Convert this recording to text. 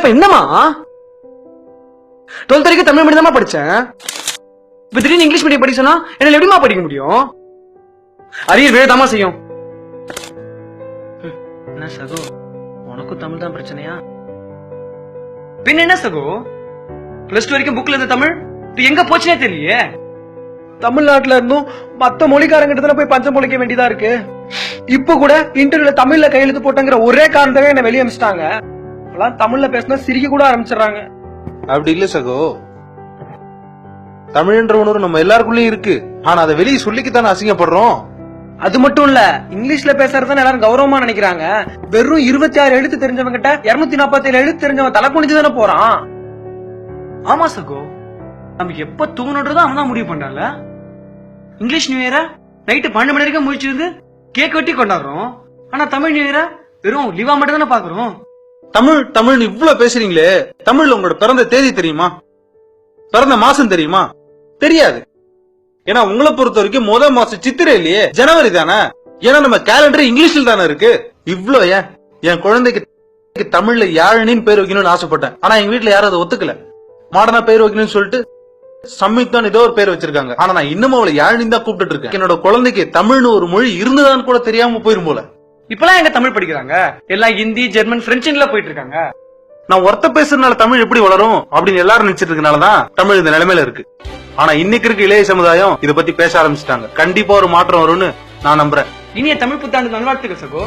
இப்ப என்னமா 12th வரைக்கும் தமிழ் மீடியம் தான் படிச்சேன். இப்ப திடீர்னு இங்கிலீஷ் மீடியம் படிக்க சொன்னா என்னால எப்படிமா படிக்க முடியும்? அரியர் வேதாமா செய்யும். என்ன சகோ, உனக்கும் தமிழ் தான் பிரச்சனையா? பின்ன என்ன சகோ, +2 வரைக்கும் புக்ல இருந்த தமிழ் இது எங்க போச்சுனே தெரியலையே. தமிழ்நாட்டுல இருந்தும் மத்த மொழிக்காரங்கிட்ட போய் பஞ்சம் பொழைக்க வேண்டியதா இருக்கு. இப்ப கூட இன்டர்வியூல தமிழ்ல கையெழுத்து போட்டங்கிற ஒரே காரணத்தாவே என்ன வெளியே அனுப்பிச்சிட்டாங்க. தமிழ்ல பேசினா சிரிக்க கூட ஆரம்பிச்சிடறாங்க. அப்படி இல்ல சகோ, தமிழ்ன்ற உணர்வு நம்ம எல்லாருக்குள்ளயும் இருக்கு. ஆனா அதை வெளியே சொல்லிக்கத்தானே அசிங்கப்படுறோம். அது மட்டும் இல்ல, இங்கிலீஷ்ல பேசுறதுதான் எல்லாரும் கௌரவமா நினைக்கிறாங்க. வெறும் 26 எழுத்து தெரிஞ்சவங்க கிட்ட 247 எழுத்து தெரிஞ்சவன் தலை குனிஞ்சுதானே போறான். ஆமா சகோ, நம்ம எப்ப தூங்கணுன்றதான் அவன் தான் முடிவு பண்றான்ல. இங்கிலீஷ் நியூ இயர நைட்டு 12 மணி வரைக்கும் முடிச்சிருந்து கேக் வெட்டி கொண்டாடுறோம். ஆனா தமிழ் நியூ இயர வெறும் லிவா மட்டும் தானே பாக்குறோம். தமிழ் தமிழ் இவ்வளவு பேசுறீங்களே, தமிழ்ல உங்களோட பிறந்த தேதி தெரியுமா? பிறந்த மாசம் தெரியுமா? தெரியாது. ஏன்னா உங்களை பொறுத்த வரைக்கும் முதல் மாசம் சித்திரை இல்லையே, ஜனவரி தானே. ஏன்னா நம்ம கேலண்டர் இங்கிலீஷ்ல தானே இருக்கு. இவ்ளோ ஏன் என் குழந்தைக்கு தமிழ்ல யாழினின்னு பேர் வைக்கணும்னு ஆசைப்பட்டேன். ஆனா எங்க வீட்டுல யாரும் அதை ஒத்துக்கல. மாடர்னா பேர் வைக்கணும்னு சொல்லிட்டு சம்யுக்தான் ஏதோ ஒரு பேர் வச்சிருக்காங்க. ஆனா நான் இன்னமும் அவளை யாழினின்னு தான் கூப்பிட்டு இருக்கேன். என்னோட குழந்தைக்கு தமிழ்னு ஒரு மொழி இருந்ததான்னு கூட தெரியாம போயிரும் போல. இப்பெல்லாம் எங்க தமிழ் படிக்கிறாங்க, எல்லாம் ஹிந்தி ஜெர்மன் பிரெஞ்சுல போயிட்டு இருக்காங்க. நான் ஒருத்த பேசுறதுனால தமிழ் எப்படி வளரும் அப்படின்னு எல்லாரும் நினைச்சிட்டு இருக்கனாலதான் தமிழ் இந்த நிலைமையில இருக்கு. ஆனா இன்னைக்கு இருக்க இளைய சமுதாயம் இத பத்தி பேச ஆரம்பிச்சிட்டாங்க. கண்டிப்பா ஒரு மாற்றம் வரும்னு நான் நம்புறேன். இனிய தமிழ் புத்தாண்டு நல்வாழ்த்துக்கள் சகோ.